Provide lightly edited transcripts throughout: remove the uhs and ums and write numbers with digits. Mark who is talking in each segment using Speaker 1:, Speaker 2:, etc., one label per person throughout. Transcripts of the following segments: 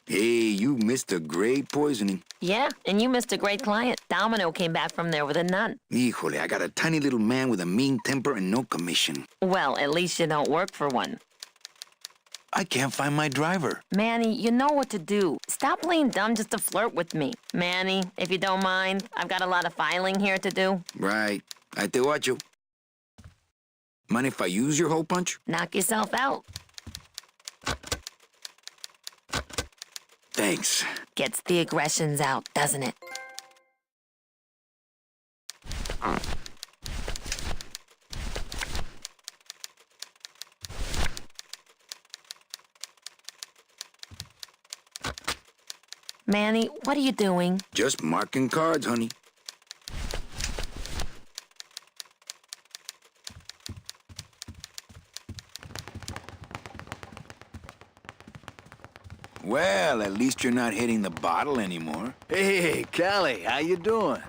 Speaker 1: Hey, you missed a great poisoning.
Speaker 2: Yeah, and you missed a great client. Domino came back from there with a nun.
Speaker 1: Híjole, I got a tiny little man with a mean temper and no commission.
Speaker 2: Well, at least you don't work for one.
Speaker 1: I can't find my driver.
Speaker 2: Manny, you know what to do. Stop playing dumb just to flirt with me. Manny, if you don't mind, I've got a lot of filing here to do.
Speaker 1: Right. I te watcho. Mind if I use your hole punch?
Speaker 2: Knock yourself out.
Speaker 1: Thanks.
Speaker 2: Gets the aggressions out, doesn't it? Manny, what are you doing?
Speaker 1: Just marking cards, honey. Well, at least you're not hitting the bottle anymore.
Speaker 3: Hey, Callie, how you doing?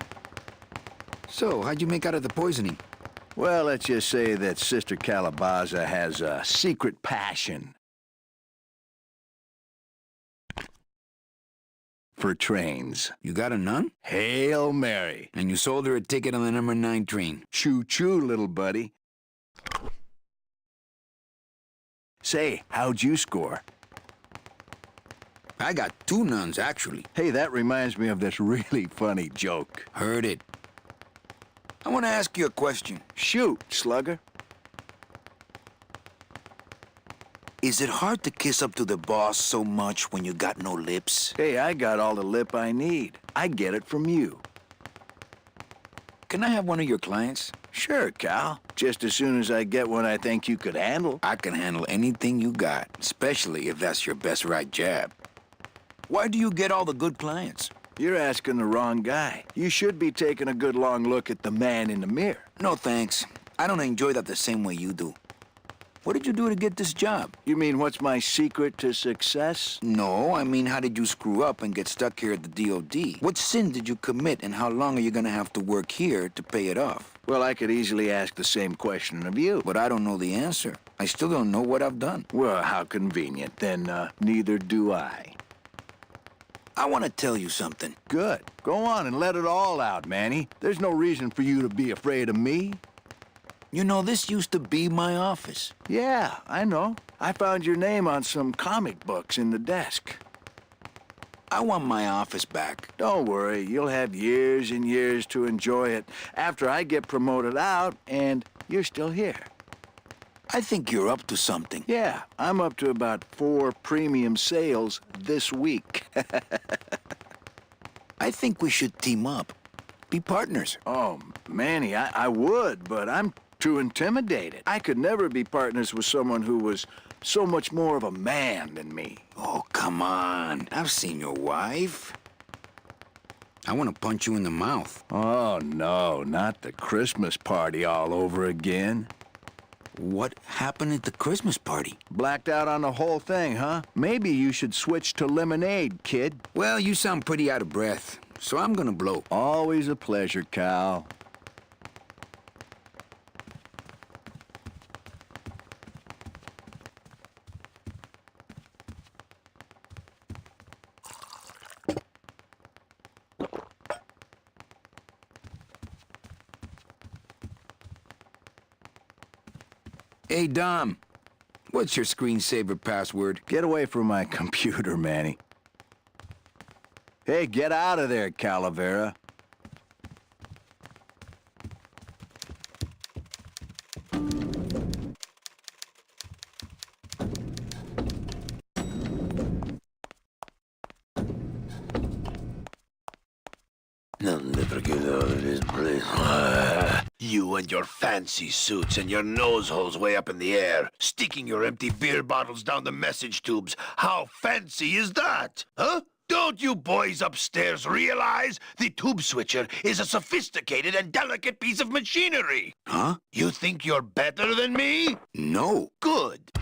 Speaker 1: So, how'd you make out of the poisoning?
Speaker 3: Well, let's just say that Sister Calabaza has a secret passion for trains.
Speaker 1: You got a nun?
Speaker 3: Hail Mary.
Speaker 1: And you sold her a ticket on the number 9 train.
Speaker 3: Choo-choo, little buddy. Say, how'd you score?
Speaker 1: I got 2 nuns, actually.
Speaker 3: Hey, that reminds me of this really funny joke.
Speaker 1: Heard it. I want to ask you a question.
Speaker 3: Shoot, slugger.
Speaker 1: Is it hard to kiss up to the boss so much when you got no lips?
Speaker 3: Hey, I got all the lip I need. I get it from you.
Speaker 1: Can I have one of your clients?
Speaker 3: Sure, Cal. Just as soon as I get one I think you could handle.
Speaker 1: I can handle anything you got, especially if that's your best right jab. Why do you get all the good clients?
Speaker 3: You're asking the wrong guy. You should be taking a good long look at the man in the mirror.
Speaker 1: No thanks. I don't enjoy that the same way you do. What did you do to get this job?
Speaker 3: You mean what's my secret to success?
Speaker 1: No, I mean how did you screw up and get stuck here at the DOD? What sin did you commit and how long are you gonna have to work here to pay it off?
Speaker 3: Well, I could easily ask the same question of you.
Speaker 1: But I don't know the answer. I still don't know what I've done.
Speaker 3: Well, how convenient. Then neither do I.
Speaker 1: I want to tell you something.
Speaker 3: Good. Go on and let it all out, Manny. There's no reason for you to be afraid of me.
Speaker 1: You know, this used to be my office.
Speaker 3: Yeah, I know. I found your name on some comic books in the desk.
Speaker 1: I want my office back.
Speaker 3: Don't worry, you'll have years and years to enjoy it after I get promoted out and you're still here.
Speaker 1: I think you're up to something.
Speaker 3: Yeah, I'm up to about 4 premium sales this week.
Speaker 1: I think we should team up. Be partners.
Speaker 3: Oh, Manny, I would, but I'm too intimidated. I could never be partners with someone who was so much more of a man than me.
Speaker 1: Oh, come on. I've seen your wife. I want to punch you in the mouth.
Speaker 3: Oh, no, not the Christmas party all over again.
Speaker 1: What happened at the Christmas party?
Speaker 3: Blacked out on the whole thing, huh? Maybe you should switch to lemonade, kid.
Speaker 1: Well, you sound pretty out of breath, so I'm gonna blow.
Speaker 3: Always a pleasure, Cal.
Speaker 1: Hey, Dom. What's your screensaver password?
Speaker 3: Get away from my computer, Manny. Hey, get out of there, Calavera.
Speaker 4: I'll never get out of this place. You and your fancy suits and your nose holes way up in the air, sticking your empty beer bottles down the message tubes. How fancy is that? Huh? Don't you boys upstairs realize the tube switcher is a sophisticated and delicate piece of machinery?
Speaker 1: Huh?
Speaker 4: You think you're better than me?
Speaker 1: No.
Speaker 4: Good.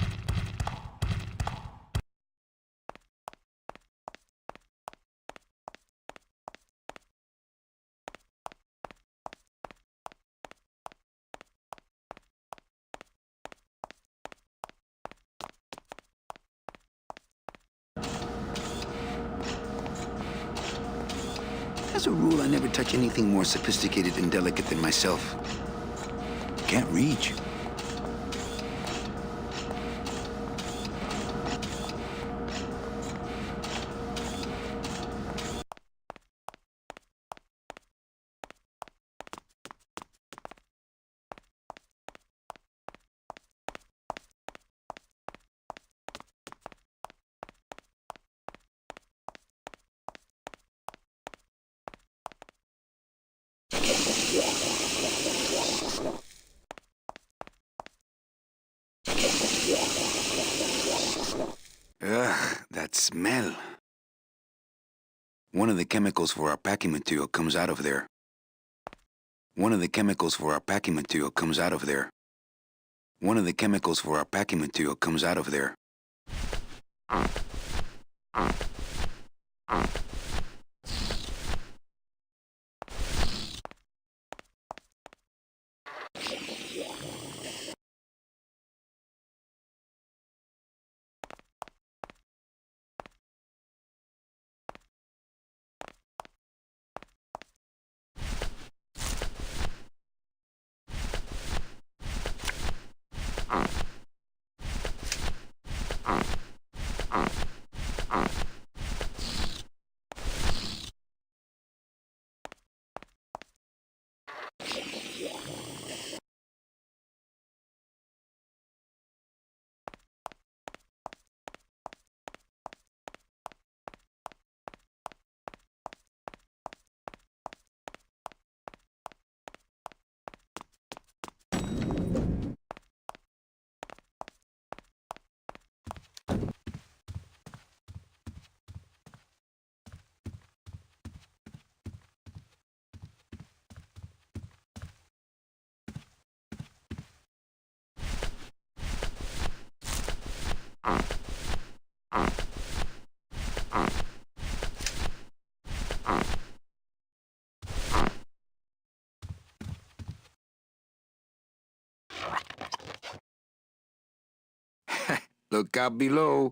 Speaker 1: As a rule, I never touch anything more sophisticated and delicate than myself. Can't reach. Ugh, that smell. One of the chemicals for our packing material comes out of there. One of the chemicals for our packing material comes out of there. One of the chemicals for our packing material comes out of there. Look out below.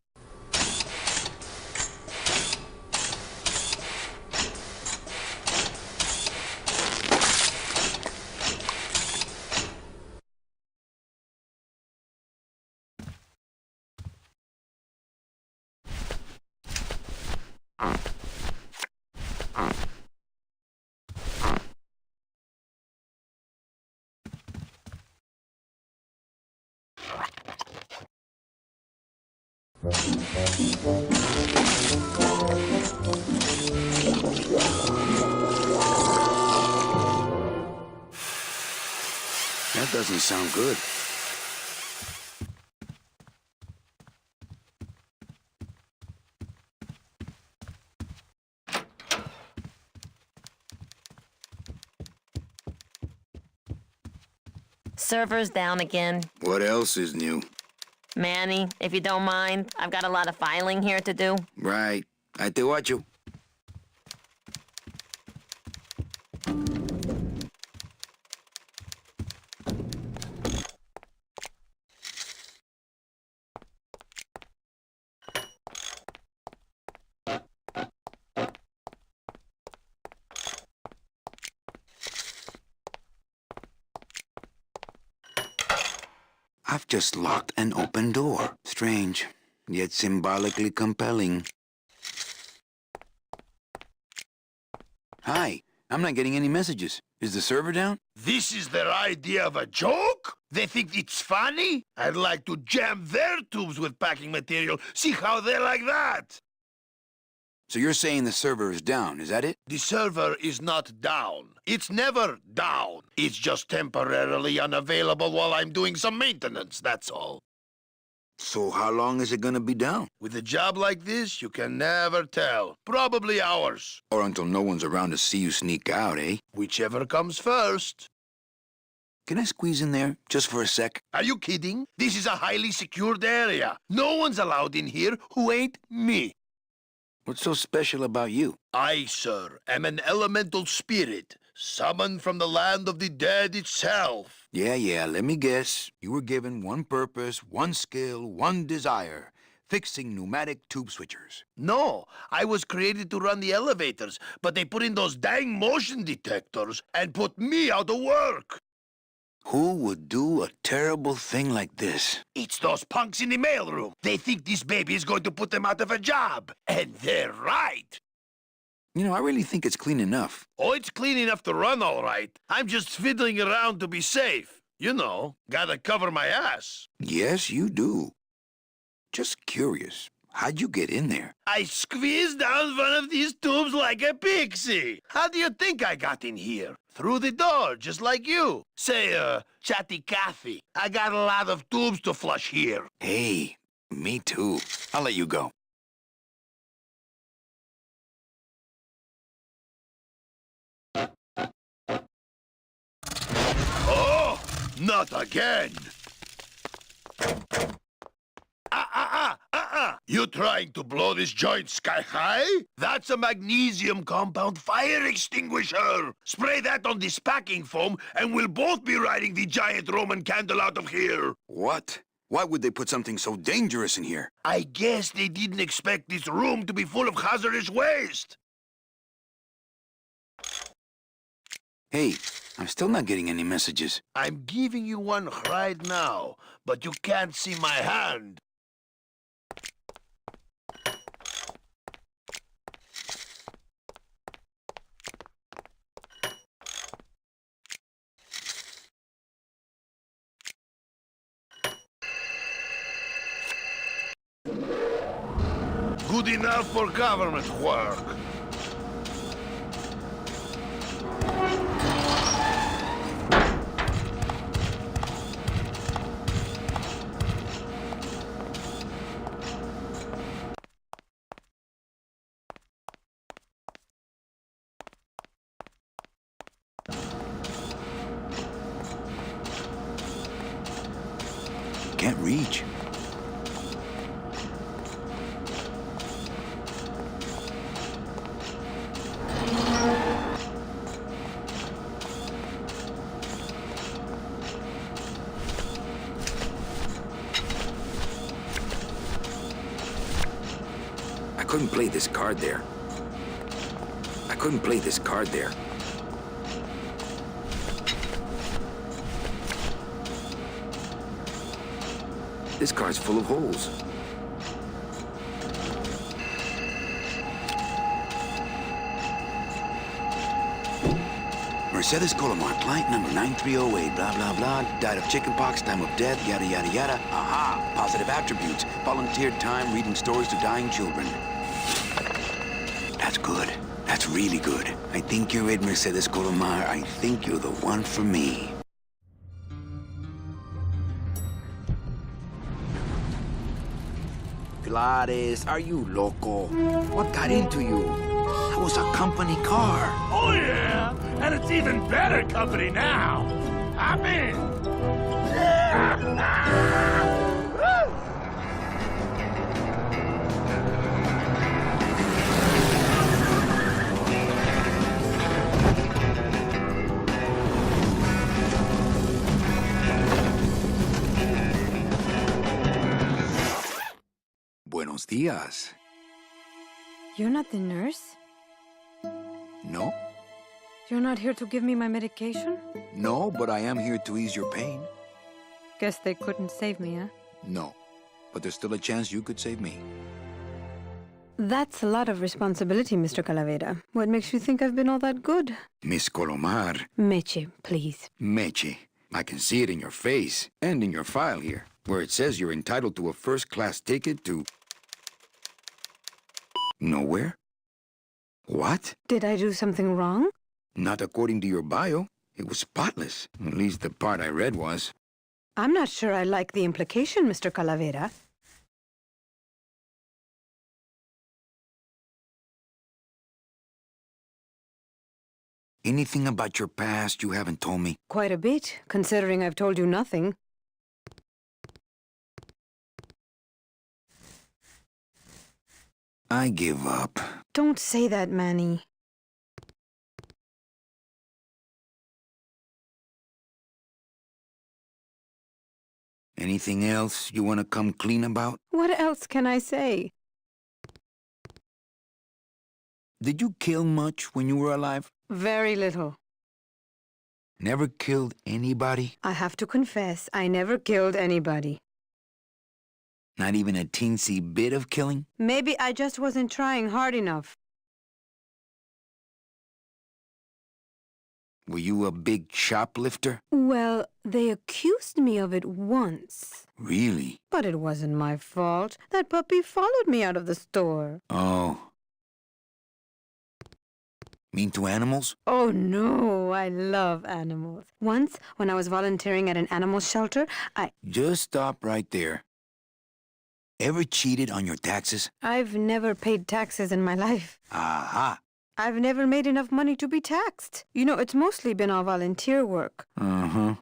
Speaker 1: That doesn't sound good.
Speaker 2: Server's down again.
Speaker 1: What else is new?
Speaker 2: Manny, if you don't mind, I've got a lot of filing here to do.
Speaker 1: Right. I te watcho. I've just locked an open door. Strange, yet symbolically compelling. Hi, I'm not getting any messages. Is the server down?
Speaker 4: This is their idea of a joke? They think it's funny? I'd like to jam their tubes with packing material, see how they like that.
Speaker 1: So you're saying the server is down, is that it?
Speaker 4: The server is not down. It's never down. It's just temporarily unavailable while I'm doing some maintenance, that's all.
Speaker 1: So how long is it gonna be down?
Speaker 4: With a job like this, you can never tell. Probably hours.
Speaker 1: Or until no one's around to see you sneak out, eh?
Speaker 4: Whichever comes first.
Speaker 1: Can I squeeze in there, just for a sec?
Speaker 4: Are you kidding? This is a highly secured area. No one's allowed in here who ain't me.
Speaker 1: What's so special about you?
Speaker 4: I, sir, am an elemental spirit, summoned from the land of the dead itself.
Speaker 1: Yeah, let me guess. You were given one purpose, one skill, one desire. fixing pneumatic tube switchers.
Speaker 4: No, I was created to run the elevators, but they put in those dang motion detectors and put me out of work.
Speaker 1: Who would do a terrible thing like this?
Speaker 4: It's those punks in the mailroom. They think this baby is going to put them out of a job. And they're right.
Speaker 1: You know, I really think it's clean enough.
Speaker 4: Oh, it's clean enough to run, all right. I'm just fiddling around to be safe. You know, gotta cover my ass.
Speaker 1: Yes, you do. Just curious, how'd you get in there?
Speaker 4: I squeezed down one of these tubes like a pixie. How do you think I got in here? Through the door, just like you. Say, Chatty Cathy, I got a lot of tubes to flush here.
Speaker 1: Hey, me too. I'll let you go.
Speaker 4: Oh, not again. You trying to blow this joint sky high? That's a magnesium compound fire extinguisher. Spray that on this packing foam and we'll both be riding the giant Roman candle out of here.
Speaker 1: What? Why would they put something so dangerous in here?
Speaker 4: I guess they didn't expect this room to be full of hazardous waste.
Speaker 1: Hey, I'm still not getting any messages.
Speaker 4: I'm giving you one right now, but you can't see my hand. Good enough for government work.
Speaker 1: Can't reach. I couldn't play this card there. I couldn't play this card there. This card's full of holes. Mercedes Colomar, client number 9308, blah, blah, blah, died of chickenpox, time of death, yada, yada, yada. Aha, positive attributes, volunteered time reading stories to dying children. That's good. That's really good. I think you're it, Mercedes Colomar. I think you're the one for me. Gladys, are you loco? What got into you? That was a company car.
Speaker 5: Oh, yeah! And it's even better company now! I'm in!
Speaker 1: Buenos días.
Speaker 6: You're not the nurse?
Speaker 1: No?
Speaker 6: You're not here to give me my medication?
Speaker 1: No, but I am here to ease your pain.
Speaker 6: Guess they couldn't save me, huh?
Speaker 1: No, but there's still a chance you could save me.
Speaker 6: That's a lot of responsibility, Mr. Calavera. What makes you think I've been all that good?
Speaker 1: Miss Colomar.
Speaker 6: Meche, please.
Speaker 1: Meche. I can see it in your face and in your file here, where it says you're entitled to a first-class ticket to... nowhere? What?
Speaker 6: Did I do something wrong?
Speaker 1: Not according to your bio. It was spotless. At least the part I read was.
Speaker 6: I'm not sure I like the implication, Mr. Calavera.
Speaker 1: Anything about your past you haven't told me?
Speaker 6: Quite a bit, considering I've told you nothing.
Speaker 1: I give up.
Speaker 6: Don't say that, Manny.
Speaker 1: Anything else you want to come clean about?
Speaker 6: What else can I say?
Speaker 1: Did you kill much when you were alive?
Speaker 6: Very little.
Speaker 1: Never killed anybody?
Speaker 6: I have to confess, I never killed anybody.
Speaker 1: Not even a teensy bit of killing?
Speaker 6: Maybe I just wasn't trying hard enough.
Speaker 1: Were you a big shoplifter?
Speaker 6: Well, they accused me of it once.
Speaker 1: Really?
Speaker 6: But it wasn't my fault. That puppy followed me out of the store.
Speaker 1: Oh. Mean to animals?
Speaker 6: Oh no, I love animals. Once, when I was volunteering at an animal shelter,
Speaker 1: Just stop right there. Ever cheated on your taxes?
Speaker 6: I've never paid taxes in my life.
Speaker 1: Aha.
Speaker 6: I've never made enough money to be taxed. You know, it's mostly been all volunteer work.
Speaker 1: Uh-huh.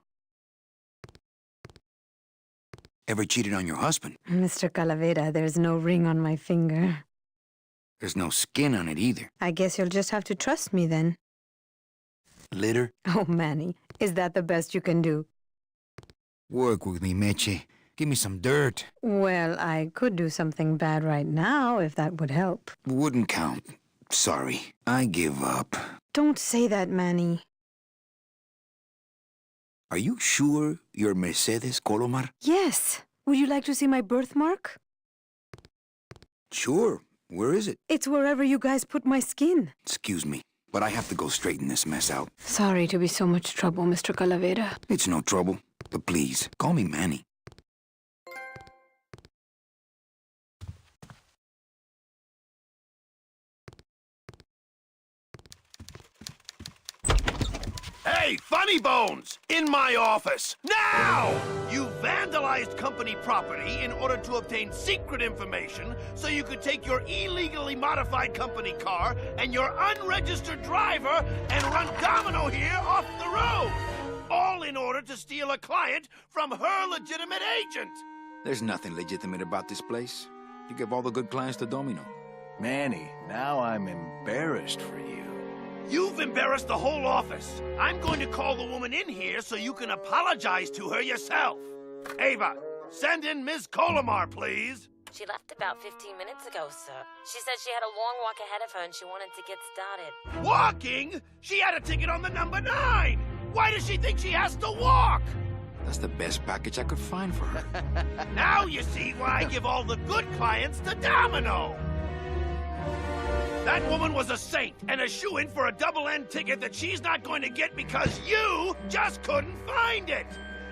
Speaker 1: Ever cheated on your husband?
Speaker 6: Mr. Calavera, there's no ring on my finger.
Speaker 1: There's no skin on it either.
Speaker 6: I guess you'll just have to trust me then.
Speaker 1: Litter?
Speaker 6: Oh, Manny, is that the best you can do?
Speaker 1: Work with me, Meche. Give me some dirt.
Speaker 6: Well, I could do something bad right now, if that would help.
Speaker 1: Wouldn't count. Sorry. I give up.
Speaker 6: Don't say that, Manny.
Speaker 1: Are you sure you're Mercedes Colomar?
Speaker 6: Yes. Would you like to see my birthmark?
Speaker 1: Sure. Where is it?
Speaker 6: It's wherever you guys put my skin.
Speaker 1: Excuse me, but I have to go straighten this mess out.
Speaker 6: Sorry to be so much trouble, Mr. Calavera.
Speaker 1: It's no trouble, but please, call me Manny.
Speaker 4: Hey, Funny Bones! In my office! Now! You vandalized company property in order to obtain secret information so you could take your illegally modified company car and your unregistered driver and run domino here off the road! All in order to steal a client from her legitimate agent!
Speaker 1: There's nothing legitimate about this place. You give all the good clients to Domino.
Speaker 3: Manny, now I'm embarrassed for you.
Speaker 4: You've embarrassed the whole office. I'm going to call the woman in here so you can apologize to her yourself. Ava, send in Ms. Colomar, please.
Speaker 2: She left about 15 minutes ago, sir. She said she had a long walk ahead of her and she wanted to get started.
Speaker 4: Walking? She had a ticket on the number 9. Why does she think she has to walk?
Speaker 1: That's the best package I could find for her.
Speaker 4: Now you see why I give all the good clients to Domino. That woman was a saint and a shoo-in for a double-end ticket that she's not going to get because you just couldn't find it.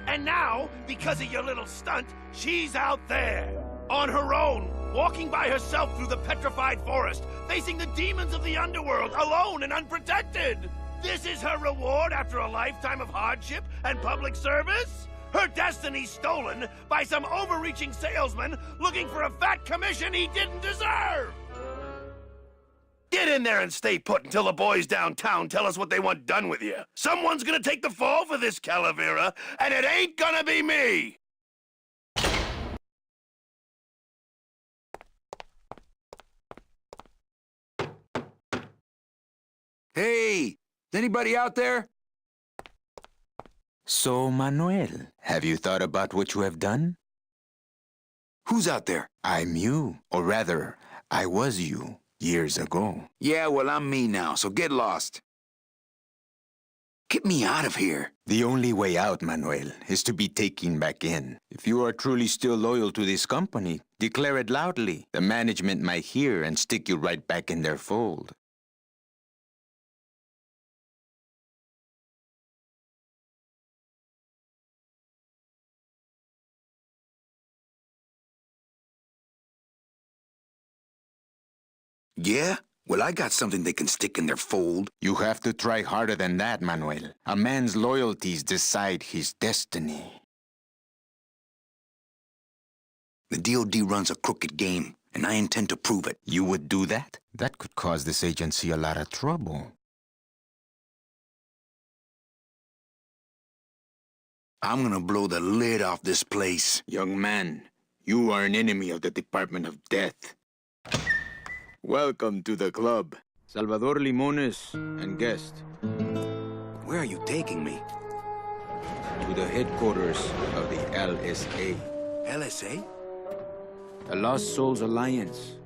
Speaker 4: And now, because of your little stunt, she's out there, on her own, walking by herself through the petrified forest, facing the demons of the underworld, alone and unprotected. This is her reward after a lifetime of hardship and public service? Her destiny stolen by some overreaching salesman looking for a fat commission he didn't deserve! Get in there and stay put until the boys downtown tell us what they want done with you. Someone's gonna take the fall for this, Calavera, and it ain't gonna be me!
Speaker 1: Hey! Is anybody out there?
Speaker 7: So, Manuel, have you thought about what you have done?
Speaker 1: Who's out there?
Speaker 7: I'm you, or rather, I was you, years ago.
Speaker 1: Yeah, well, I'm me now, so get lost. Get me out of here.
Speaker 7: The only way out, Manuel, is to be taken back in. If you are truly still loyal to this company, declare it loudly. The management might hear and stick you right back in their fold.
Speaker 1: Yeah? Well, I got something they can stick in their fold.
Speaker 7: You have to try harder than that, Manuel. A man's loyalties decide his destiny.
Speaker 1: The DOD runs a crooked game, and I intend to prove it.
Speaker 7: You would do that? That could cause this agency a lot of trouble.
Speaker 1: I'm gonna blow the lid off this place.
Speaker 7: Young man, you are an enemy of the Department of Death. Welcome to the club. Salvador Limones and guest.
Speaker 1: Where are you taking me?
Speaker 7: to the headquarters of the LSA.
Speaker 3: LSA?
Speaker 7: The Lost Souls Alliance.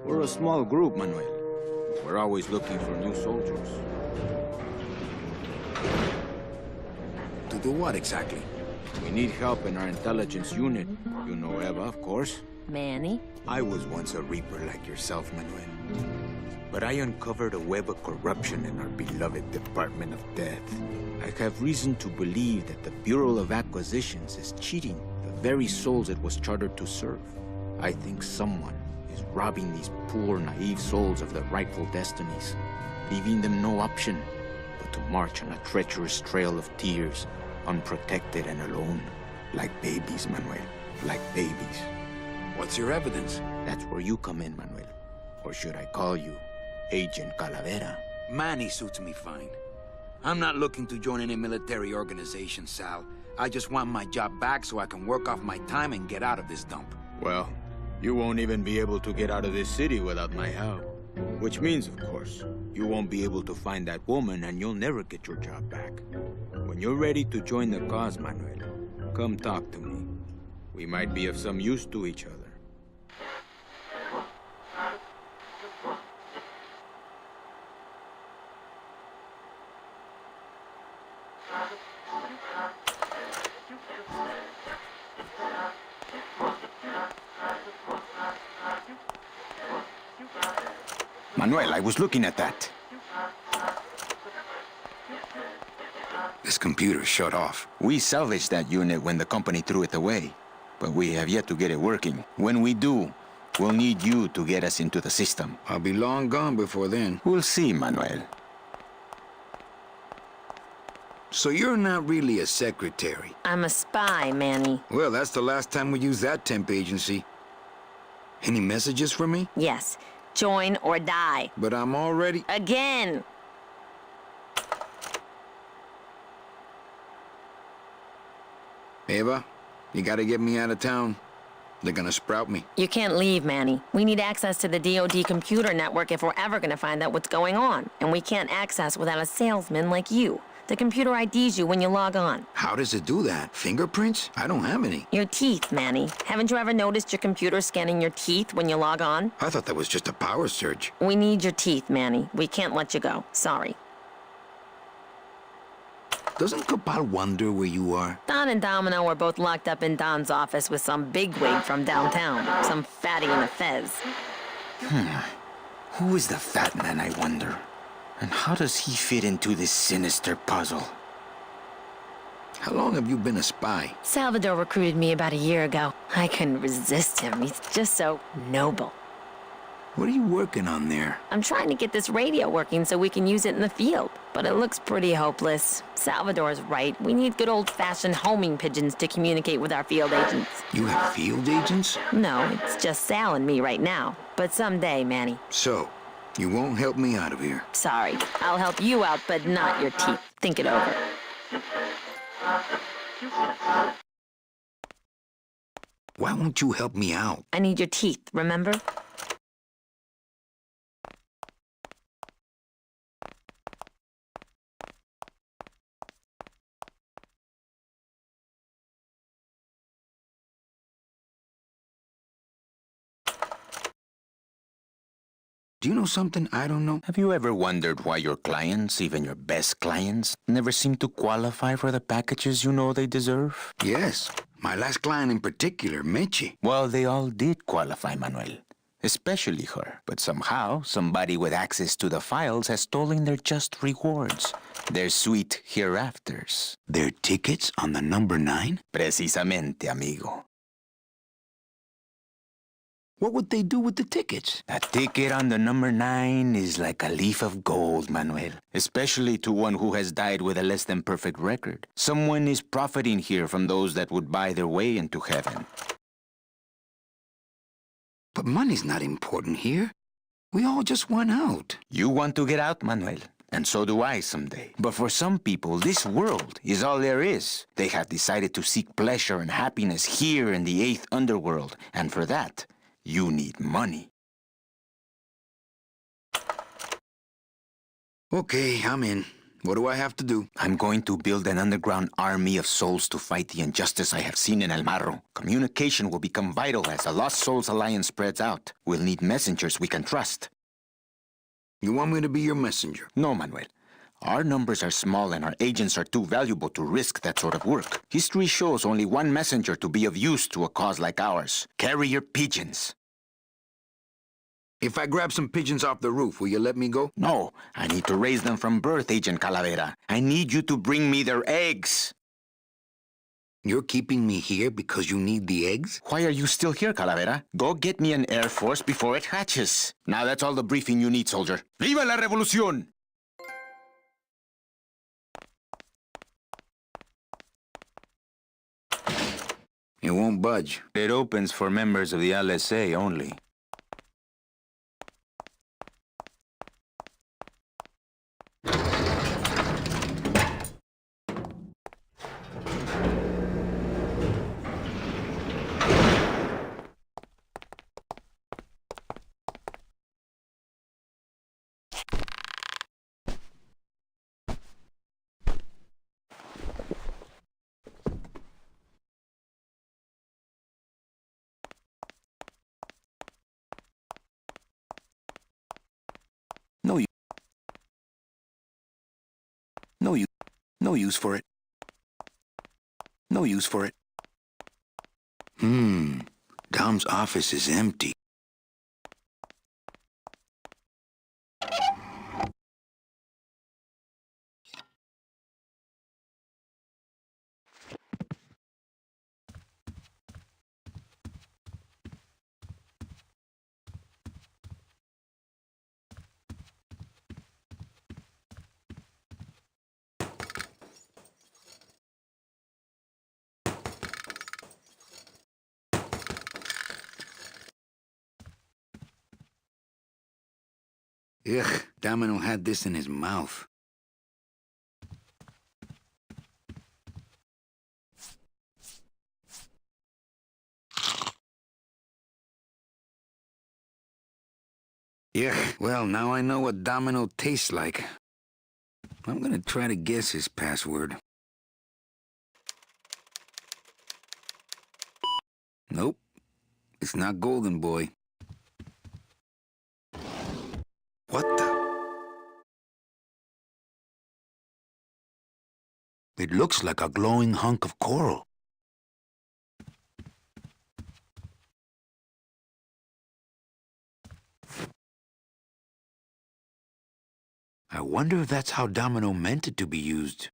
Speaker 7: We're a small group, Manuel. We're always looking for new soldiers.
Speaker 3: To do what exactly?
Speaker 7: We need help in our intelligence unit. You know Eva, of course.
Speaker 2: Manny?
Speaker 7: I was once a Reaper like yourself, Manuel. But I uncovered a web of corruption in our beloved Department of Death. I have reason to believe that the Bureau of Acquisitions is cheating the very souls it was chartered to serve. I think someone is robbing these poor, naive souls of their rightful destinies, leaving them no option but to march on a treacherous trail of tears, unprotected and alone, like babies, Manuel, like babies.
Speaker 3: What's your evidence?
Speaker 7: That's where you come in, Manuel. Or should I call you Agent Calavera?
Speaker 8: Manny suits me fine. I'm not looking to join any military organization, Sal. I just want my job back so I can work off my time and get out of this dump.
Speaker 7: Well, you won't even be able to get out of this city without my help. Which means, of course, you won't be able to find that woman and you'll never get your job back. When you're ready to join the cause, Manuel, come talk to me. We might be of some use to each other. Manuel, I was looking at that.
Speaker 1: This computer shut off.
Speaker 7: We salvaged that unit when the company threw it away, but we have yet to get it working. When we do, we'll need you to get us into the system.
Speaker 1: I'll be long gone before then.
Speaker 7: We'll see, Manuel.
Speaker 1: So you're not really a secretary?
Speaker 2: I'm a spy, Manny.
Speaker 1: Well, that's the last time we used that temp agency. Any messages for me?
Speaker 2: Yes. Join or die.
Speaker 1: But I'm already...
Speaker 2: Again!
Speaker 1: Eva, you gotta get me out of town. They're gonna sprout me.
Speaker 2: You can't leave, Manny. We need access to the DoD computer network if we're ever gonna find out what's going on. And we can't access without a salesman like you. The computer IDs you when you log on.
Speaker 1: How does it do that? Fingerprints? I don't have any.
Speaker 2: Your teeth, Manny. Haven't you ever noticed your computer scanning your teeth when you log on?
Speaker 1: I thought that was just a power surge.
Speaker 2: We need your teeth, Manny. We can't let you go. Sorry.
Speaker 1: Doesn't Copal wonder where you are?
Speaker 2: Don and Domino were both locked up in Don's office with some bigwig from downtown. Some fatty in a fez.
Speaker 7: Who is the fat man, I wonder? And how does he fit into this sinister puzzle?
Speaker 1: How long have you been a spy?
Speaker 2: Salvador recruited me about a year ago. I couldn't resist him. He's just so noble.
Speaker 1: What are you working on there?
Speaker 2: I'm trying to get this radio working so we can use it in the field. But it looks pretty hopeless. Salvador's right. We need good old-fashioned homing pigeons to communicate with our field agents.
Speaker 1: You have field agents?
Speaker 2: No, it's just Sal and me right now. But someday, Manny.
Speaker 1: So, you won't help me out of here.
Speaker 2: Sorry. I'll help you out, but not your teeth. Think it over.
Speaker 1: Why won't you help me out?
Speaker 2: I need your teeth, remember?
Speaker 1: Do you know something I don't know?
Speaker 7: Have you ever wondered why your clients, even your best clients, never seem to qualify for the packages you know they deserve?
Speaker 1: Yes. My last client in particular, Meche.
Speaker 7: Well, they all did qualify, Manuel. Especially her. But somehow, somebody with access to the files has stolen their just rewards. Their sweet hereafters.
Speaker 1: Their tickets on the number 9?
Speaker 7: Precisamente, amigo.
Speaker 1: What would they do with the tickets?
Speaker 7: A ticket on the number 9 is like a leaf of gold, Manuel. Especially to one who has died with a less than perfect record. Someone is profiting here from those that would buy their way into heaven.
Speaker 1: But money's not important here. We all just want out.
Speaker 7: You want to get out, Manuel. And so do I someday. But for some people, this world is all there is. They have decided to seek pleasure and happiness here in the 8th underworld. And for that, you need money.
Speaker 1: Okay, I'm in.
Speaker 3: What do I have to do?
Speaker 7: I'm going to build an underground army of souls to fight the injustice I have seen in El Marro. Communication will become vital as the Lost Souls Alliance spreads out. We'll need messengers we can trust.
Speaker 3: You want me to be your messenger?
Speaker 7: No, Manuel. Our numbers are small and our agents are too valuable to risk that sort of work. History shows only one messenger to be of use to a cause like ours. Carrier pigeons.
Speaker 3: If I grab some pigeons off the roof, will you let me go?
Speaker 7: No, I need to raise them from birth, Agent Calavera. I need you to bring me their eggs.
Speaker 3: You're keeping me here because you need the eggs?
Speaker 7: Why are you still here, Calavera? Go get me an Air Force before it hatches. Now that's all the briefing you need, soldier. ¡Viva la revolución!
Speaker 3: It won't budge.
Speaker 7: It opens for members of the LSA only.
Speaker 1: No use for it. No use for it.
Speaker 3: Dom's office is empty. Ugh, Domino had this in his mouth. Ugh, well, now I know what Domino tastes like. I'm gonna try to guess his password. Nope, it's not Golden Boy. What the? It looks like a glowing hunk of coral. I wonder if that's how Domino meant it to be used.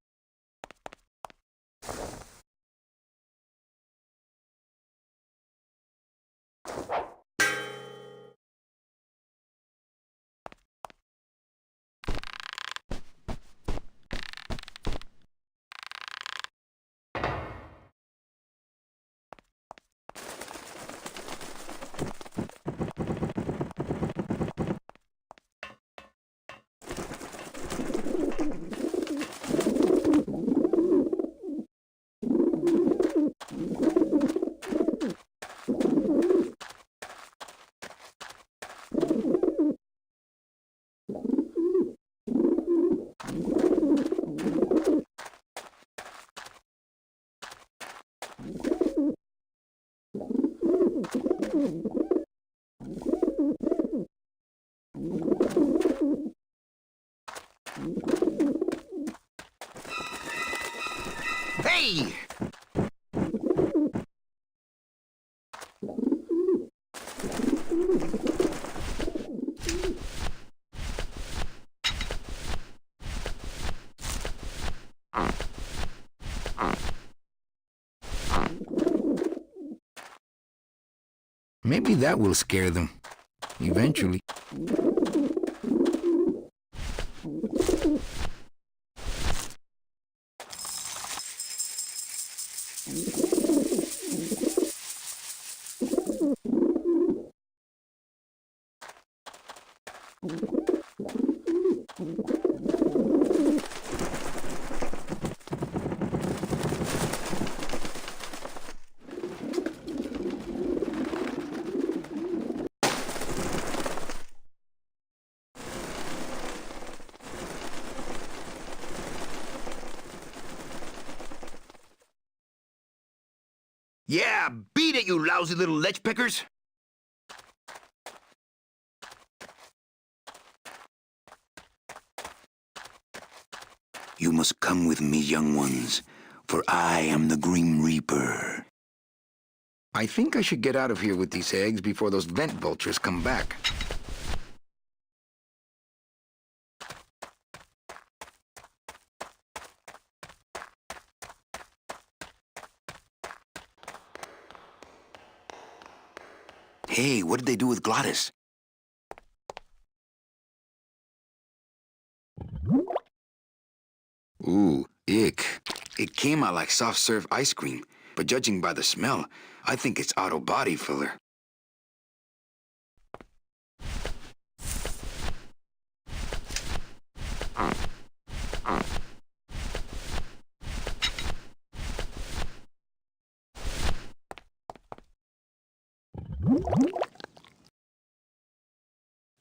Speaker 3: Hey! Maybe that will scare them. Eventually.
Speaker 4: Yeah, beat it, you lousy little lech pickers!
Speaker 1: You must come with me, young ones, for I am the Grim Reaper.
Speaker 9: I think I should get out of here with these eggs before those vent vultures come back.
Speaker 1: Hey, what did they do with Glottis?
Speaker 9: Ooh, ick. It came out like soft-serve ice cream, but judging by the smell, I think it's auto body filler.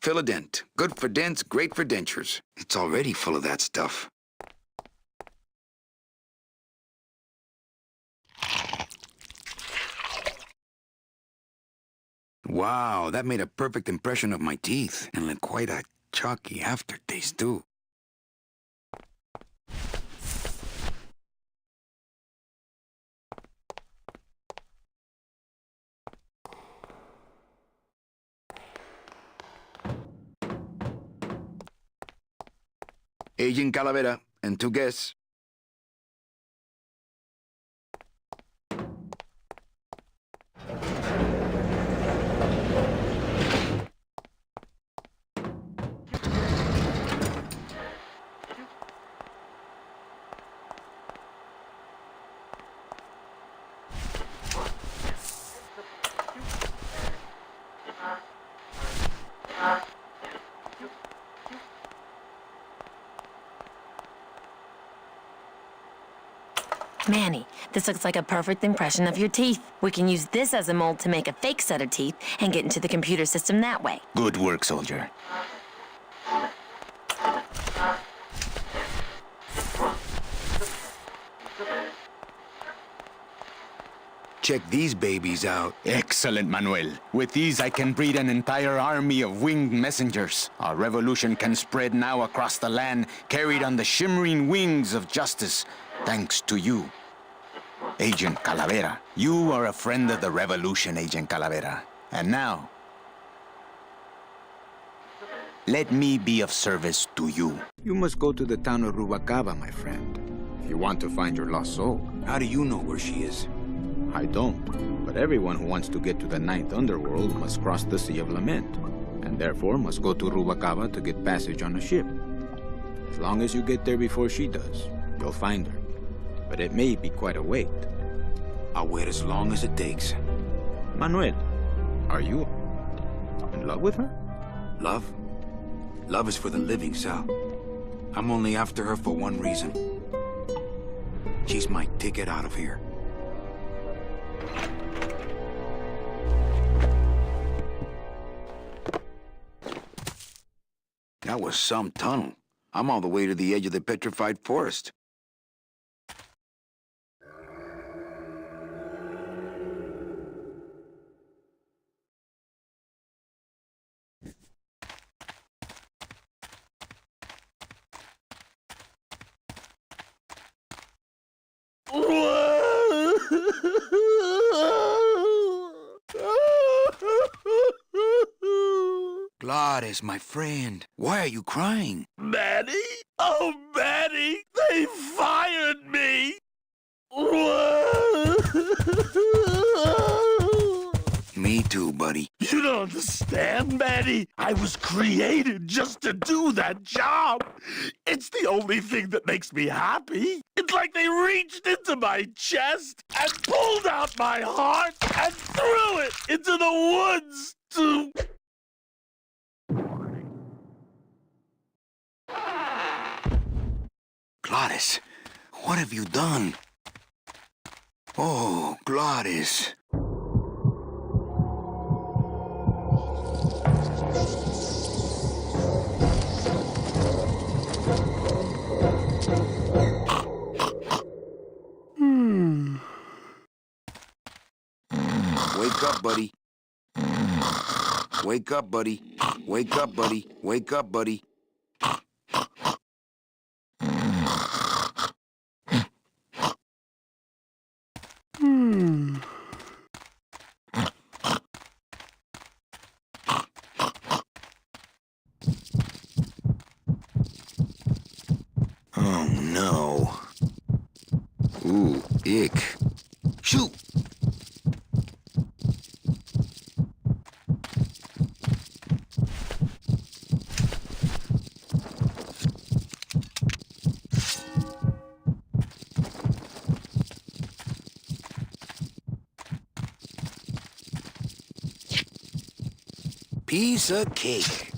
Speaker 9: Fill-a-dent. Good for dents, great for dentures. It's already full of that stuff. Wow, that made a perfect impression of my teeth, and left quite a chalky aftertaste, too. Agent Calavera and 2 guests.
Speaker 2: Manny, this looks like a perfect impression of your teeth. We can use this as a mold to make a fake set of teeth and get into the computer system that way.
Speaker 9: Good work, soldier. Check these babies out.
Speaker 7: Excellent, Manuel. With these, I can breed an entire army of winged messengers. Our revolution can spread now across the land, carried on the shimmering wings of justice, thanks to you. Agent Calavera. You are a friend of the revolution, Agent Calavera. And now, let me be of service to you. You must go to the town of Rubalcaba, my friend, if you want to find your lost soul.
Speaker 8: How do you know where she is?
Speaker 7: I don't, but everyone who wants to get to the Ninth Underworld must cross the Sea of Lament, and therefore must go to Rubalcaba to get passage on a ship. As long as you get there before she does, you'll find her. But it may be quite a wait.
Speaker 8: I'll wait as long as it takes.
Speaker 7: Manuel, are you in love with her?
Speaker 8: Love? Love is for the living, Sal. I'm only after her for one reason. She's my ticket out of here.
Speaker 9: That was some tunnel. I'm all the way to the edge of the petrified forest. Glottis, my friend, why are you crying?
Speaker 5: Manny? Oh, Manny! They fired me!
Speaker 9: Me too, buddy.
Speaker 5: You don't understand, Manny. I was created just to do that job. It's the only thing that makes me happy. It's like they reached into my chest and pulled out my heart and threw it into the woods to...
Speaker 9: Glottis, what have you done? Oh, Glottis. Wake up, buddy. Wake up, buddy. Wake up, buddy. Wake up, buddy. Oh, no. Ooh, ick. Shoot! Piece of cake.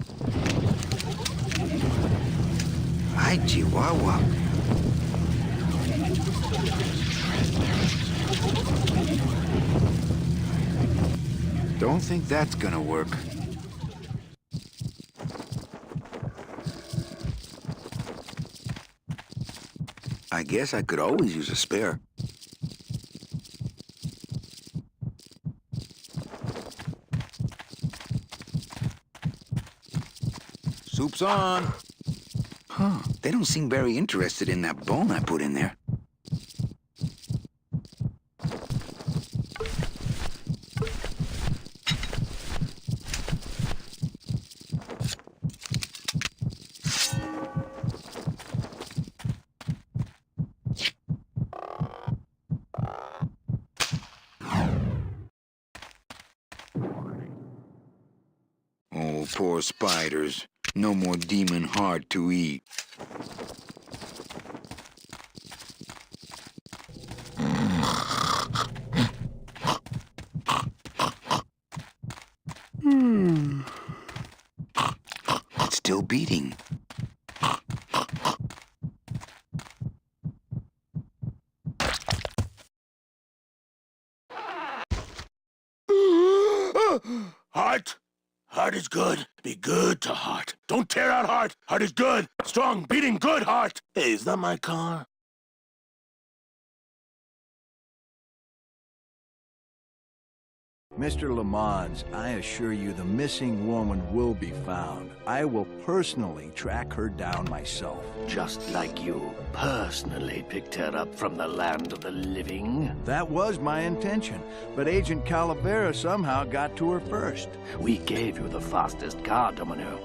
Speaker 9: Hi, Chihuahua. Don't think that's gonna work. I guess I could always use a spare. Soup's on. Huh, they don't seem very interested in that bone I put in there. Oh, poor spiders. No more demon heart to eat. It's still beating.
Speaker 5: Heart. Heart is good. Be good to heart. Don't tear out heart. Heart is good. Strong, beating, good heart. Hey, is that my car?
Speaker 3: Mr. Lamont, I assure you the missing woman will be found. I will personally track her down myself.
Speaker 4: Just like you personally picked her up from the land of the living.
Speaker 3: That was my intention, but Agent Calavera somehow got to her first.
Speaker 4: We gave you the fastest car, Domino.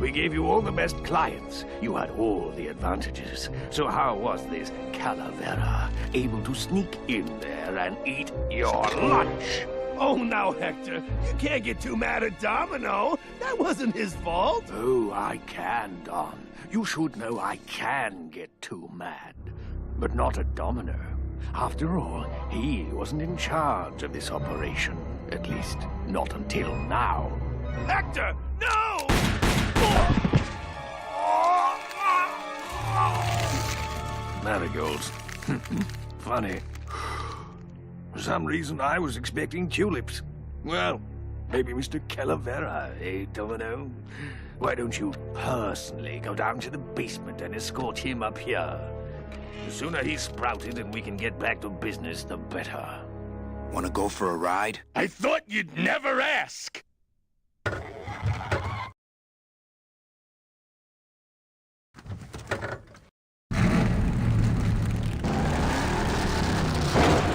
Speaker 4: We gave you all the best clients. You had all the advantages. So how was this Calavera able to sneak in there and eat your lunch?
Speaker 5: Oh, now, Hector, you can't get too mad at Domino. That wasn't his fault.
Speaker 4: Oh, I can, Don. You should know I can get too mad. But not at Domino. After all, he wasn't in charge of this operation. At least, not until now.
Speaker 5: Hector, no!
Speaker 4: Marigolds. Funny. For some reason, I was expecting tulips. Well, maybe Mr. Calavera, eh, Domino? Why don't you personally go down to the basement and escort him up here? The sooner he's sprouted and we can get back to business, the better.
Speaker 9: Wanna go for a ride?
Speaker 5: I thought you'd never ask.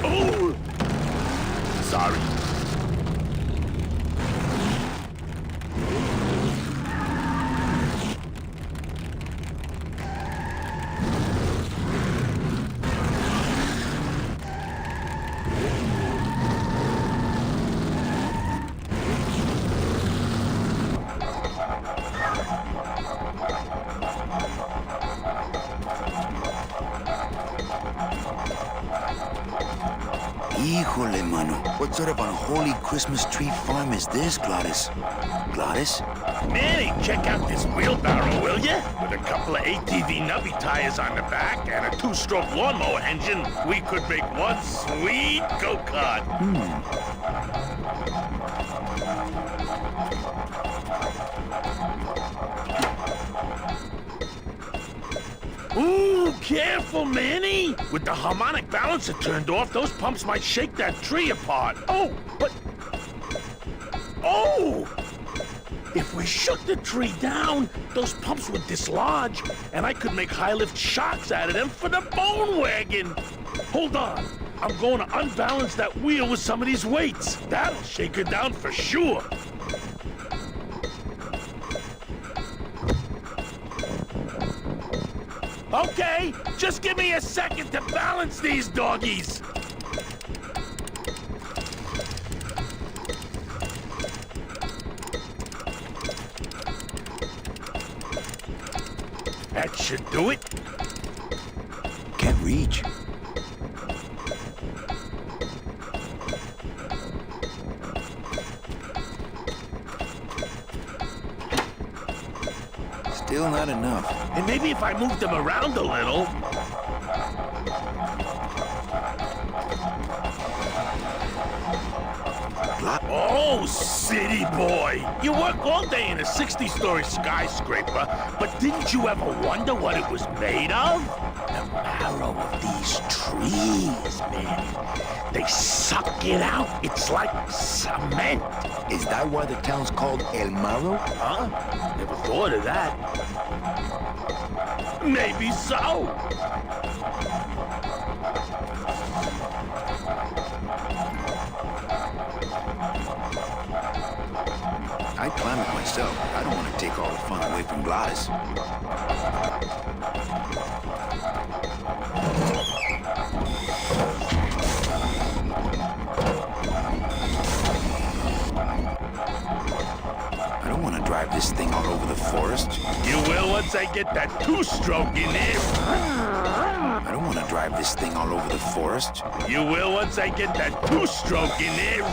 Speaker 5: Oh! Sorry.
Speaker 9: Híjole, mano. What sort of unholy Christmas tree farm is this, Gladys? Gladys?
Speaker 5: Manny, check out this wheelbarrow, will ya? With a couple of ATV nubby tires on the back and a two-stroke lawnmower engine, we could make one sweet go-kart. Ooh, careful, Manny! With the harmonic balancer turned off, those pumps might shake that tree apart. Oh, but... Oh! If we shook the tree down, those pumps would dislodge, and I could make high-lift shocks out of them for the bone wagon. Hold on. I'm going to unbalance that wheel with some of these weights. That'll shake her down for sure. Okay, just give me a second to balance these doggies. That should do it.
Speaker 9: Can't reach. Still not enough.
Speaker 5: And maybe if I moved them around a little... Oh, city boy! You work all day in a 60-story skyscraper, but didn't you ever wonder what it was made of? The marrow of these trees, man. They suck it out. It's like cement.
Speaker 9: Is that why the town's called El Marro?
Speaker 5: Huh? Never thought of that. Maybe so.
Speaker 9: I'd climb it myself. I don't want to take all the fun away from Gladys. I don't want to drive this thing all over the forest.
Speaker 5: You will once I get that two-stroke in there.
Speaker 9: I don't want to drive this thing all over the forest.
Speaker 5: You will once I get that two-stroke in there.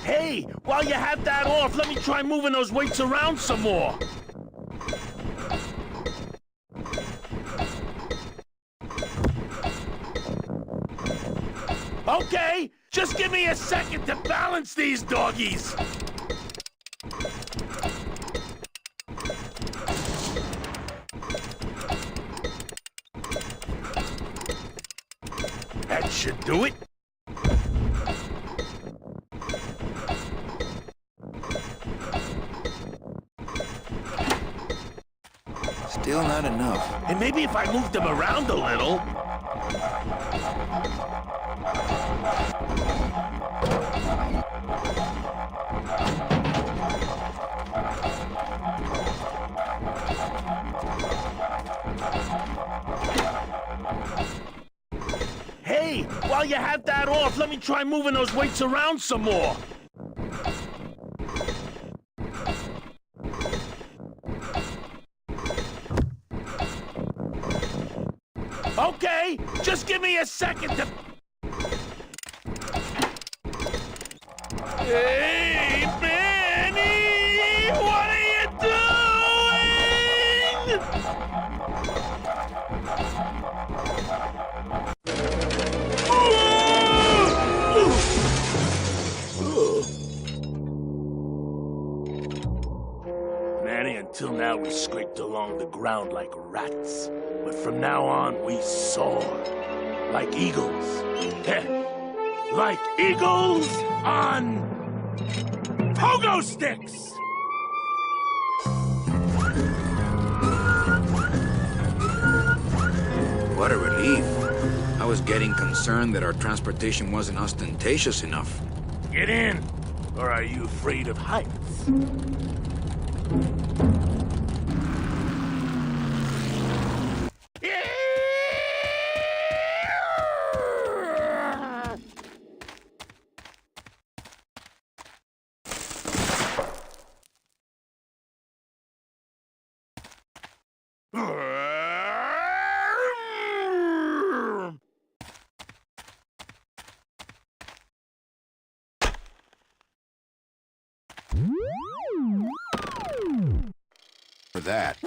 Speaker 5: Hey, while you have that off, let me try moving those weights around some more. Okay, just give me a second to balance these doggies. That should do it.
Speaker 9: Still not enough.
Speaker 5: And maybe if I moved them around a little... Hey, while you have that off, let me try moving those weights around some more. Okay, just give me a second to... Hey, Benny! What are you doing? Manny, until now we scraped along the ground like rats. But from now on, we soar. Like eagles. Heh. Like eagles on... pogo sticks!
Speaker 9: What a relief. I was getting concerned that our transportation wasn't ostentatious enough.
Speaker 5: Get in! Or are you afraid of heights?
Speaker 1: For that.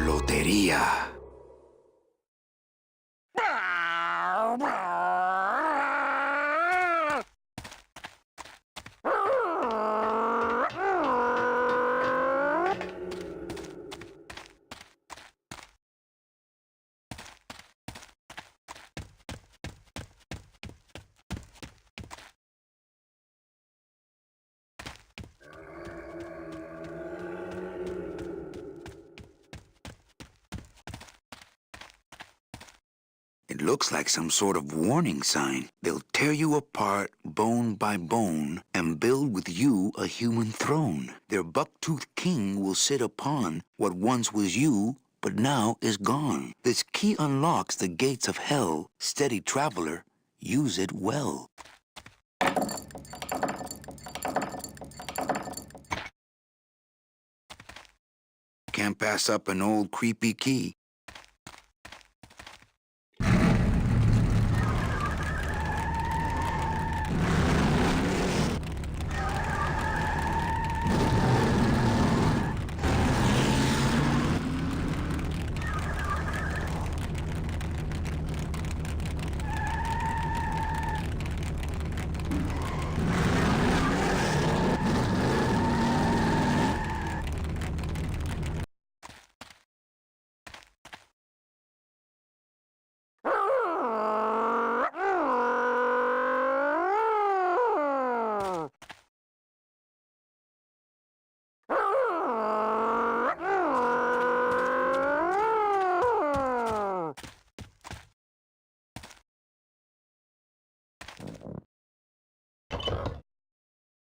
Speaker 1: Lotería. It looks like some sort of warning sign. They'll tear you apart bone by bone and build with you a human throne. Their buck-toothed king will sit upon what once was you, but now is gone. This key unlocks the gates of hell. Steady traveler, use it well. Can't pass up an old creepy key.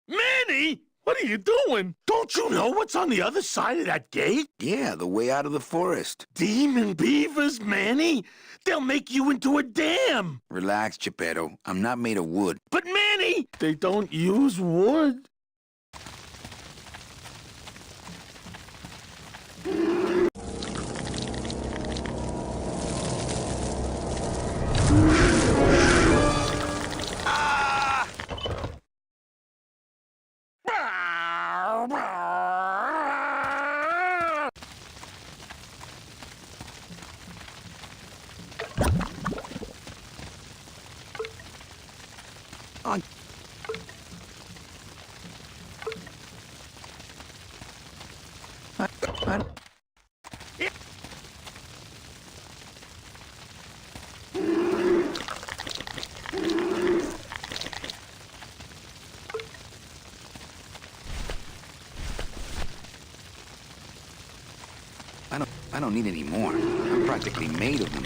Speaker 5: Manny, what are you doing? Don't you know what's on the other side of that gate?
Speaker 1: Yeah, the way out of the forest.
Speaker 5: Demon beavers, Manny. They'll make you into a dam.
Speaker 1: Relax, Geppetto. I'm not made of wood.
Speaker 5: But Manny, they don't use wood.
Speaker 1: I don't need any more. I'm practically made of them.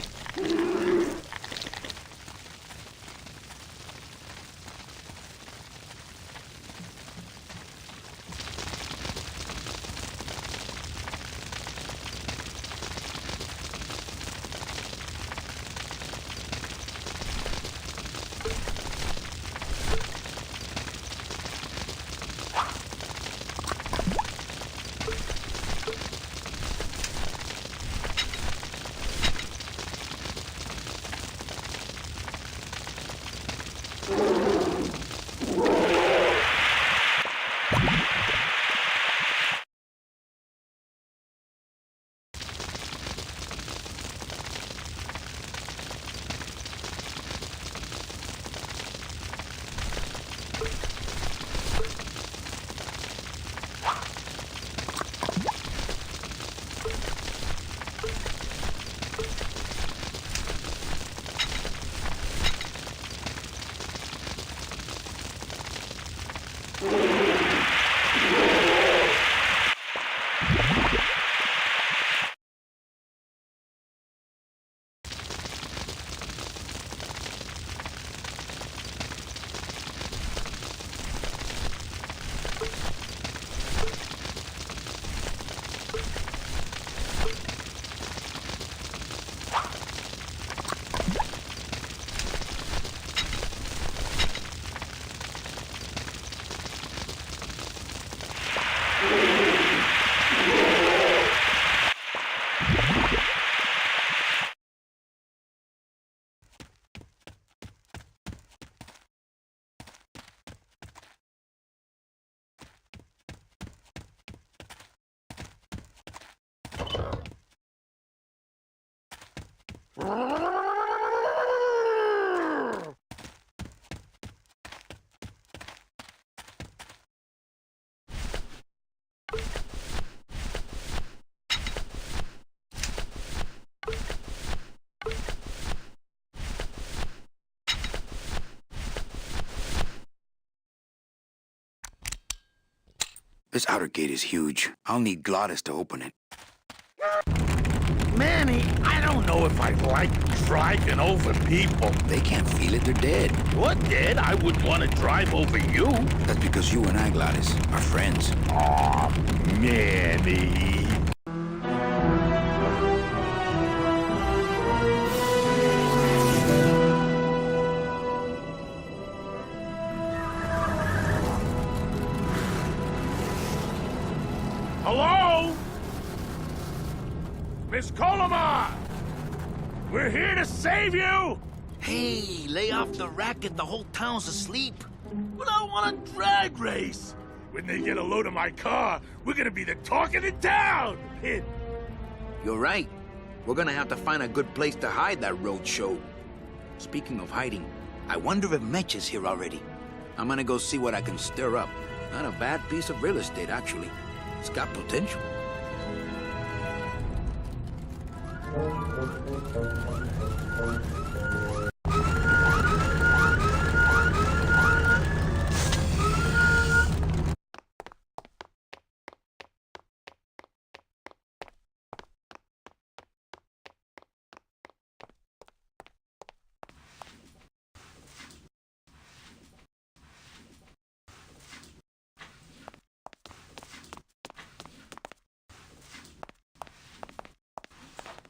Speaker 9: This outer gate is huge. I'll need Glottis to open it.
Speaker 5: Manny, I don't know if I like driving over people.
Speaker 9: They can't feel it, they're dead.
Speaker 5: What, Dad? I wouldn't want to drive over you.
Speaker 9: That's because you and I, Glottis, are friends.
Speaker 5: Aw, Manny. Hello? Miss Colomar! We're here to save you!
Speaker 8: Hey, lay off the racket. The whole town's asleep.
Speaker 5: But I want a drag race! When they get a load of my car, we're gonna be the talk of the town!
Speaker 8: You're right. We're gonna have to find a good place to hide that road show. Speaking of hiding, I wonder if Mitch is here already. I'm gonna go see what I can stir up. Not a bad piece of real estate, actually. It's got potential.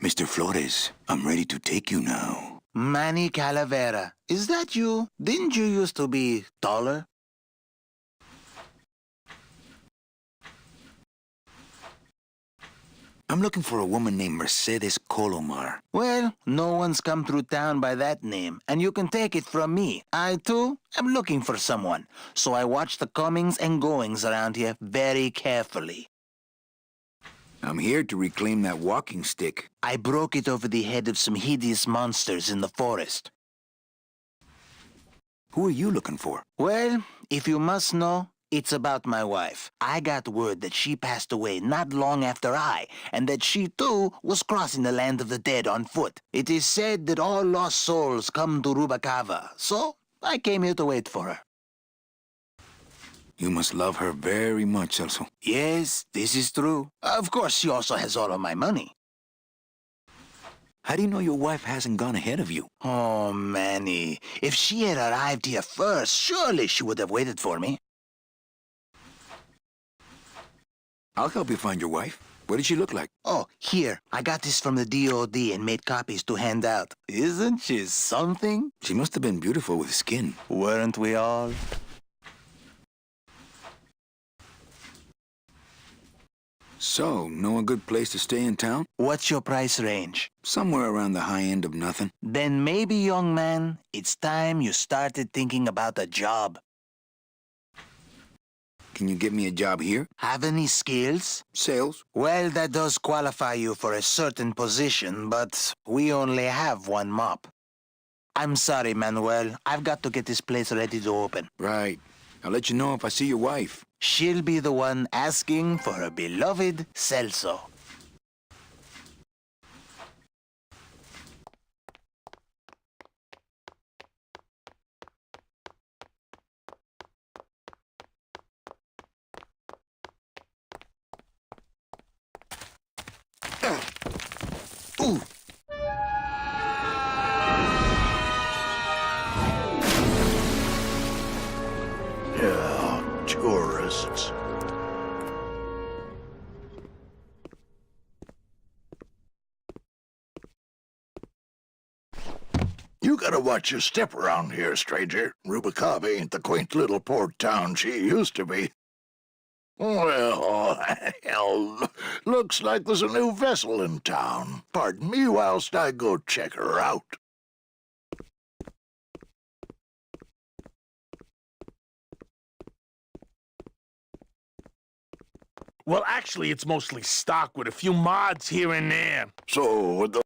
Speaker 9: Mr. Flores, I'm ready to take you now.
Speaker 10: Manny Calavera, is that you? Didn't you used to be taller?
Speaker 9: I'm looking for a woman named Mercedes Colomar.
Speaker 10: Well, no one's come through town by that name, and you can take it from me. I, too, am looking for someone, so I watch the comings and goings around here very carefully.
Speaker 9: I'm here to reclaim that walking stick.
Speaker 10: I broke it over the head of some hideous monsters in the forest.
Speaker 9: Who are you looking for?
Speaker 10: Well, if you must know, it's about my wife. I got word that she passed away not long after and that she, too, was crossing the land of the dead on foot. It is said that all lost souls come to Rubacava, so I came here to wait for her.
Speaker 9: You must love her very much, Celso.
Speaker 10: Yes, this is true. Of course, she also has all of my money.
Speaker 9: How do you know your wife hasn't gone ahead of you?
Speaker 10: Oh, Manny, if she had arrived here first, surely she would have waited for me.
Speaker 9: I'll help you find your wife. What did she look like?
Speaker 10: Oh, here, I got this from the DOD and made copies to hand out. Isn't she something?
Speaker 9: She must have been beautiful with skin.
Speaker 10: Weren't we all?
Speaker 9: So, know a good place to stay in town?
Speaker 10: What's your price range?
Speaker 9: Somewhere around the high end of nothing.
Speaker 10: Then maybe, young man, it's time you started thinking about a job.
Speaker 9: Can you get me a job here?
Speaker 10: Have any skills?
Speaker 9: Sales?
Speaker 10: Well, that does qualify you for a certain position, but we only have one mop. I'm sorry, Manuel. I've got to get this place ready to open.
Speaker 9: Right. I'll let you know if I see your wife.
Speaker 10: She'll be the one asking for her beloved Celso. Ooh.
Speaker 5: Yeah, tourists.
Speaker 3: You gotta watch your step around here, stranger. Rubicava ain't the quaint little port town she used to be. Well, hell, looks like there's a new vessel in town. Pardon me whilst I go check her out.
Speaker 5: Well, actually, it's mostly stock with a few mods here and there.
Speaker 3: So, the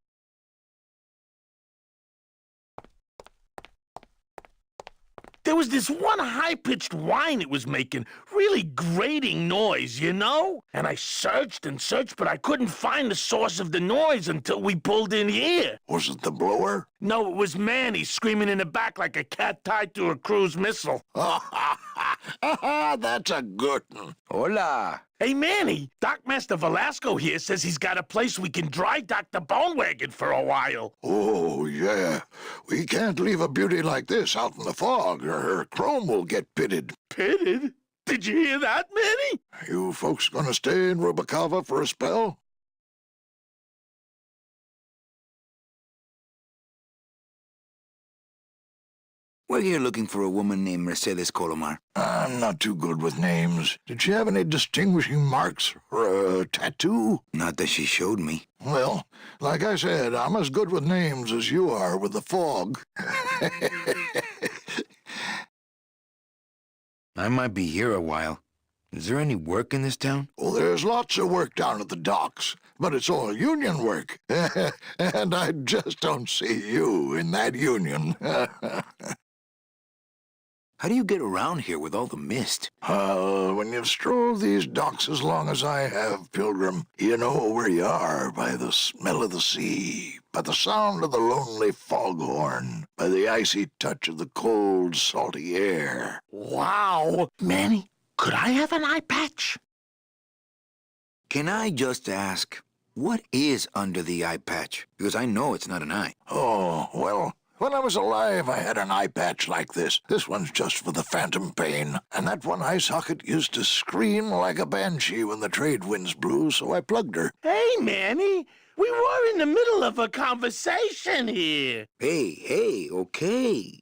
Speaker 5: There was this one high-pitched whine it was making, really grating noise, you know? And I searched and searched, but I couldn't find the source of the noise until we pulled in here.
Speaker 3: was it the blower?
Speaker 5: No, it was Manny screaming in the back like a cat tied to a cruise missile.
Speaker 3: That's a good one.
Speaker 9: Hola.
Speaker 5: Hey, Manny, Dockmaster Velasco here says he's got a place we can dry dock the bone wagon for a while.
Speaker 3: Oh, yeah. We can't leave a beauty like this out in the fog, or her chrome will get pitted.
Speaker 5: Pitted? Did you hear that, Manny?
Speaker 3: You folks gonna stay in Rubicava for a spell?
Speaker 9: We're here looking for a woman named Mercedes Colomar.
Speaker 3: I'm not too good with names. Did she have any distinguishing marks or a tattoo?
Speaker 9: Not that she showed me.
Speaker 3: Well, like I said, I'm as good with names as you are with the fog.
Speaker 9: I might be here a while. Is there any work in this town?
Speaker 3: Well, there's lots of work down at the docks, but it's all union work. And I just don't see you in that union.
Speaker 9: How do you get around here with all the mist?
Speaker 3: When you've strolled these docks as long as I have, Pilgrim, you know where you are by the smell of the sea, by the sound of the lonely foghorn, by the icy touch of the cold, salty air.
Speaker 5: Wow. Manny, could I have an eye patch?
Speaker 9: Can I just ask, what is under the eye patch? Because I know it's not an eye.
Speaker 3: Oh, well, when I was alive, I had an eye patch like this. This one's just for the phantom pain. And that one eye socket used to scream like a banshee when the trade winds blew, so I plugged her.
Speaker 5: Hey, Manny, we were in the middle of a conversation here.
Speaker 9: Hey, okay.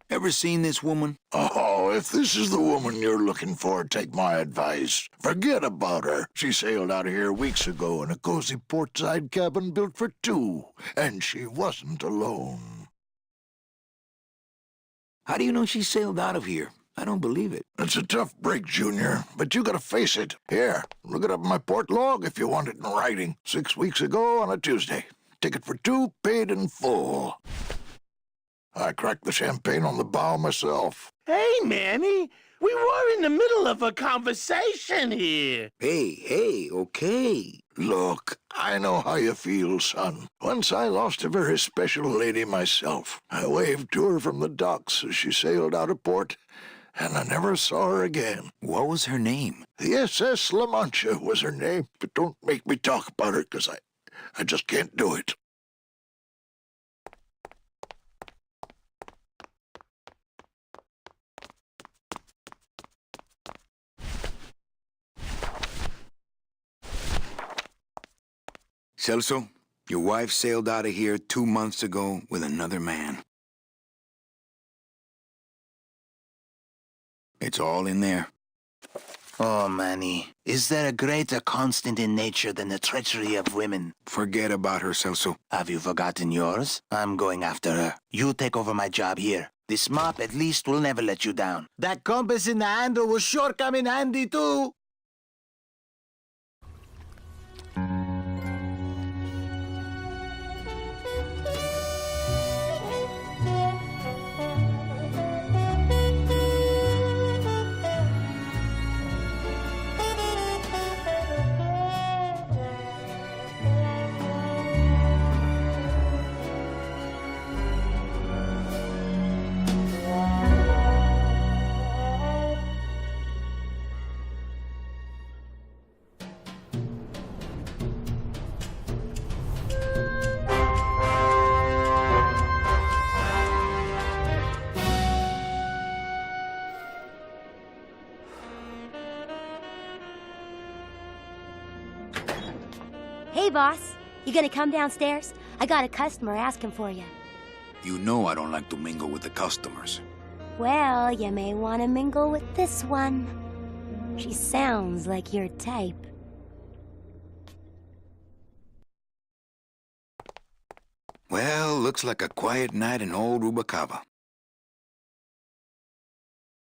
Speaker 9: Ever seen this woman?
Speaker 3: Oh, if this is the woman you're looking for, take my advice. Forget about her. She sailed out of here weeks ago in a cozy portside cabin built for two, and she wasn't alone.
Speaker 9: How do you know she sailed out of here? I don't believe it.
Speaker 3: It's a tough break, Junior, but you gotta face it. Here, look it up in my port log if you want it in writing. 6 weeks ago on a Tuesday. Ticket for two, paid in full. I cracked the champagne on the bow myself.
Speaker 5: Hey, Manny, we were in the middle of a conversation here.
Speaker 9: Hey, okay.
Speaker 3: Look, I know how you feel, son. Once I lost a very special lady myself. I waved to her from the docks as she sailed out of port, and I never saw her again.
Speaker 9: What was her name?
Speaker 3: The SS La Mancha was her name, but don't make me talk about her, 'cause I just can't do it.
Speaker 9: Celso, your wife sailed out of here 2 months ago with another man. It's all in there.
Speaker 10: Oh, Manny, is there a greater constant in nature than the treachery of women?
Speaker 9: Forget about her, Celso.
Speaker 10: Have you forgotten yours? I'm going after her. You take over my job here. This mop at least will never let you down. That compass in the handle will sure come in handy, too.
Speaker 11: Hey, boss. You gonna come downstairs? I got a customer asking for you.
Speaker 9: You know I don't like to mingle with the customers.
Speaker 11: Well, you may want to mingle with this one. She sounds like your type.
Speaker 1: Well, looks like a quiet night in old Rubacava.